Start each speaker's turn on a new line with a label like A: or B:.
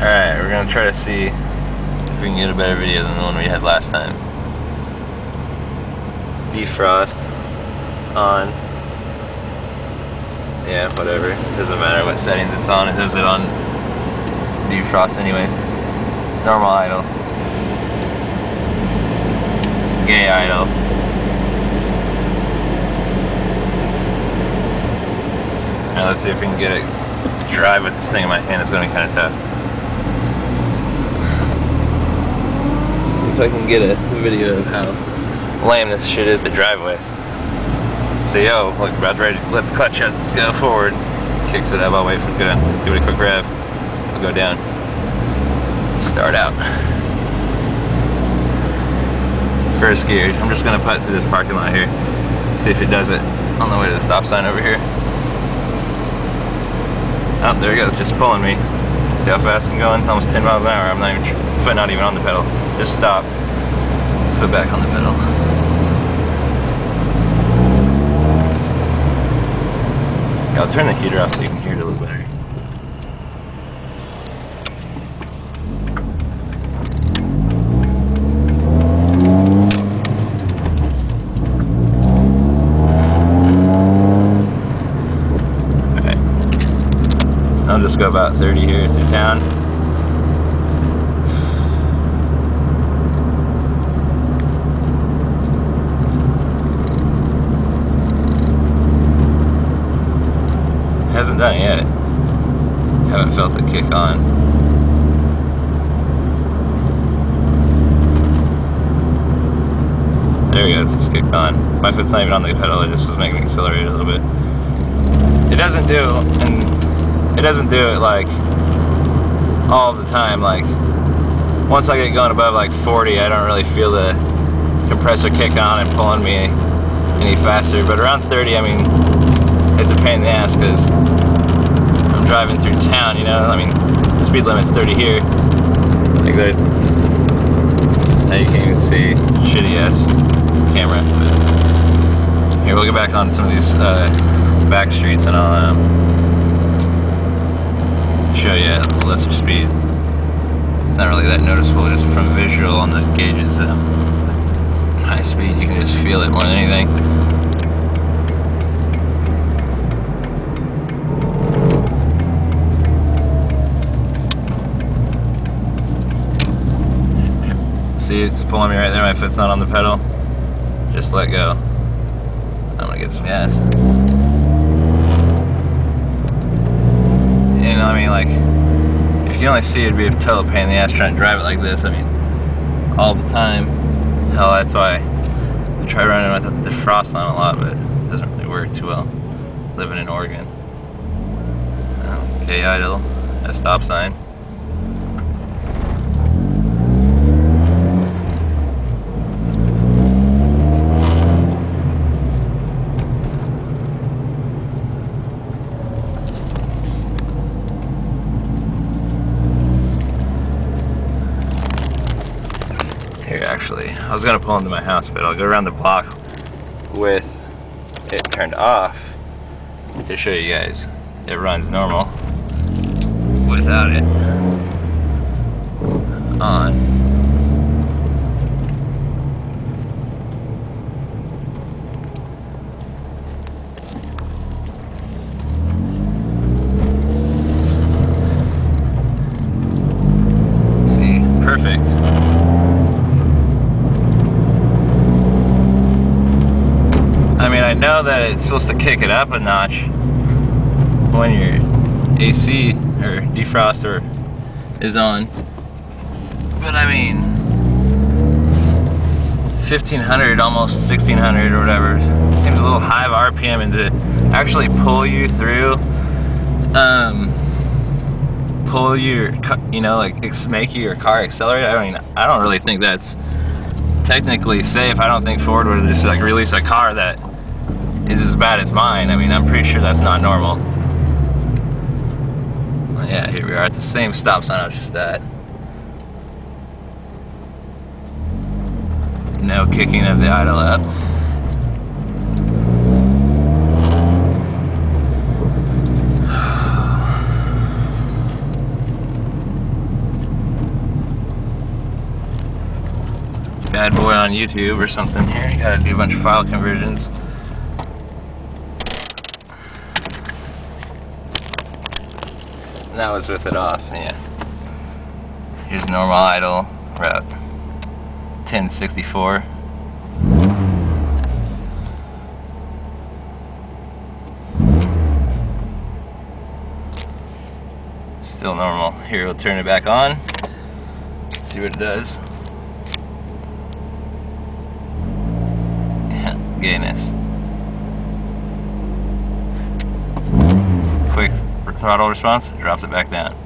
A: Alright, we're gonna try to see if we can get a better video than the one we had last time. Defrost on. Yeah, whatever. Doesn't matter what settings it's on, it does it on defrost anyways. Normal idle. Gay idle. Now let's see if we can get it drive with this thing in my hand. It's going to be kind of tough. See if I can get a video of how lame this shit is to drive with. So yo, look, about ready. Let the clutch out, go forward. Kicks it up. I'll wait for it to go down. Give it a quick rev. We'll go down. Start out. First gear. I'm just going to putt through this parking lot here. See if it does it on the way to the stop sign over here. Oh, there it goes, just pulling me. See how fast I'm going? Almost 10 miles an hour. I'm not even, foot not even on the pedal. Just stopped. Foot back on the pedal. Yeah, I'll turn the heater off so you can hear it a little better. I'll just go about 30 here through town. Hasn't done it yet. Haven't felt the kick on. There we go, it's just kicked on. My foot's not even on the pedal, it just was making me accelerate a little bit. It doesn't do it like all the time. Like once I get going above like 40, I don't really feel the compressor kick on and pulling me any faster. But around 30, I mean, it's a pain in the ass because I'm driving through town, you know. I mean, the speed limit's 30 here. Like that. Now you can't even see shitty ass camera. But here, we'll get back on some of these back streets and I'll show you at a lesser speed. It's not really that noticeable, just from visual on the gauges. High speed, you can just feel it more than anything. See, it's pulling me right there. My foot's not on the pedal. Just let go. I'm gonna give some gas. You know, I mean, like, if you can only see it, it'd be a total pain in the ass trying to drive it like this. I mean, all the time. Hell, that's why I try running with the defrost on a lot, but it doesn't really work too well. Living in Oregon. Okay, idle. A stop sign. Here, actually, I was gonna pull into my house, but I'll go around the block with it turned off to show you guys. It runs normal without it on. See, perfect. I mean, I know that it's supposed to kick it up a notch when your AC or defroster is on, but I mean 1500, almost 1600 or whatever, seems a little high of RPM, and to actually pull you through, pull your, you know, like make your car accelerate. I mean, I don't really think that's technically safe. I don't think Ford would just like release a car that is as bad as mine. I mean, I'm pretty sure that's not normal. Well, yeah, here we are at the same stop sign I was just at. No kicking of the idle up. bad boy on YouTube or something here. You gotta do a bunch of file conversions. That was with it off, yeah. Here's normal idle, route 1064. Still normal. Here, we'll turn it back on. See what it does. Yeah, gayness. Quick throttle response, drops it back down.